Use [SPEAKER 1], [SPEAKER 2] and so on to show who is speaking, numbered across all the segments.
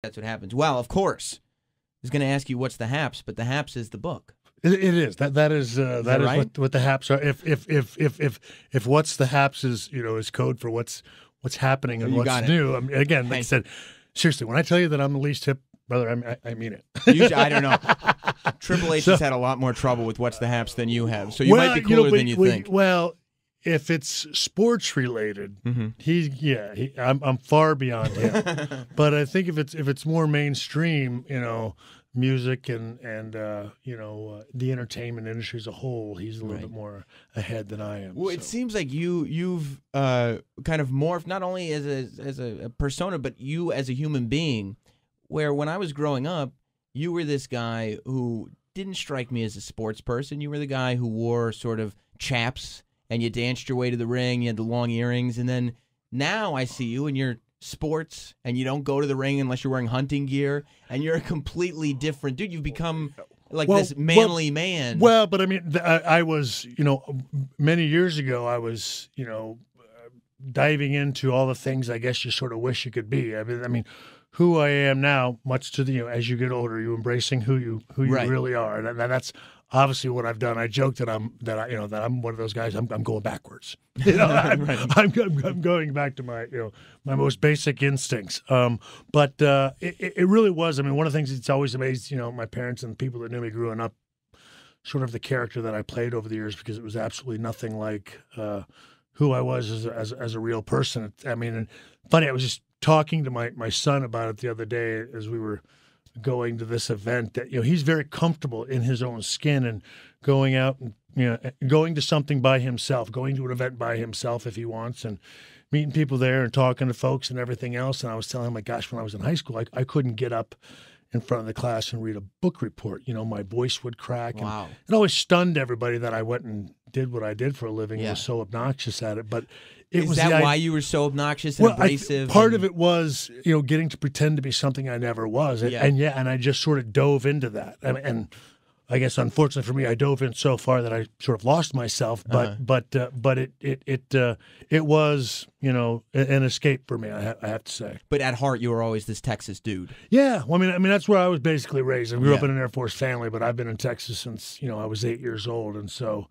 [SPEAKER 1] That's what happens. Well, of course, I was going to ask you what's the Haps, but the Haps is the book.
[SPEAKER 2] It is that is
[SPEAKER 1] right?
[SPEAKER 2] what the Haps are. If what's the Haps is code for what's happening and what's new. I mean, again, like I said, seriously, when I tell you that I'm the least hip brother, I mean it.
[SPEAKER 1] Usually, I don't know. Triple H has had a lot more trouble with what's the Haps than you have, so you might be cooler than you think.
[SPEAKER 2] Well, if it's sports related, I'm far beyond him. But I think if it's more mainstream, music and the entertainment industry as a whole, he's a little bit more ahead than I am.
[SPEAKER 1] Well, it seems like you've kind of morphed not only as a persona, but you as a human being. Where when I was growing up, you were this guy who didn't strike me as a sports person. You were the guy who wore sort of chaps and you danced your way to the ring. You had the long earrings, and then now I see you and you're sports, and you don't go to the ring unless you're wearing hunting gear, and you're a completely different dude. You've become like this manly man.
[SPEAKER 2] Well, but I mean, I was, many years ago, I was, diving into all the things I guess you sort of wish you could be. I mean, who I am now, much to the, as you get older, you embracing who you really are, and that's obviously what I've done. I joke that I'm one of those guys. I'm going backwards. I'm going back to my my most basic instincts. But it really was. I mean, one of the things that's always amazed my parents and people that knew me growing up, sort of the character that I played over the years, because it was absolutely nothing like who I was as a real person. I mean, and funny, I was just talking to my son about it the other day as we were going to this event, that he's very comfortable in his own skin and going out and going to something by himself, going to an event by himself if he wants, and meeting people there and talking to folks and everything else. And I was telling him, like, gosh, when I was in high school, I couldn't get up in front of the class and read a book report. My voice would crack.
[SPEAKER 1] Wow.
[SPEAKER 2] And it always stunned everybody that I went and did what I did for a living and was so obnoxious at it. But
[SPEAKER 1] is that why you were so obnoxious and abrasive?
[SPEAKER 2] Part of it was, getting to pretend to be something I never was. And I just sort of dove into that. And I guess, unfortunately for me, I dove in so far that I sort of lost myself. But it was, an escape for me, I have to say.
[SPEAKER 1] But at heart, you were always this Texas dude.
[SPEAKER 2] Yeah. Well, I mean, that's where I was basically raised. I grew up in an Air Force family, but I've been in Texas since, I was 8 years old. And so,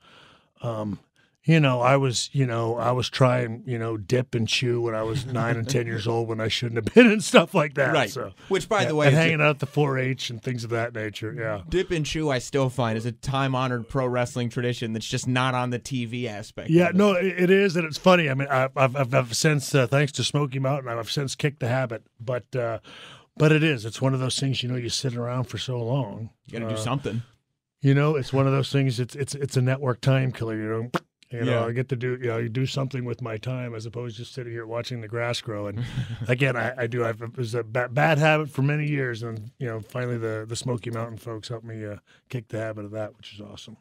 [SPEAKER 2] I was trying, dip and chew when I was 9 and 10 years old when I shouldn't have been, and stuff like that.
[SPEAKER 1] Right.
[SPEAKER 2] So,
[SPEAKER 1] which, by the way,
[SPEAKER 2] and hanging out at the 4-H and things of that nature. Yeah.
[SPEAKER 1] Dip and chew, I still find, is a time-honored pro wrestling tradition that's just not on the TV aspect.
[SPEAKER 2] Yeah, no, it is, and it's funny. I mean, I've since, thanks to Smoky Mountain, I've since kicked the habit, but it is. It's one of those things. You sit around for so long.
[SPEAKER 1] You got to do something.
[SPEAKER 2] It's one of those things. It's a network time killer. I get to do something with my time as opposed to just sitting here watching the grass grow. And again, it was a bad habit for many years, and finally the Smoky Mountain folks helped me kick the habit of that, which is awesome.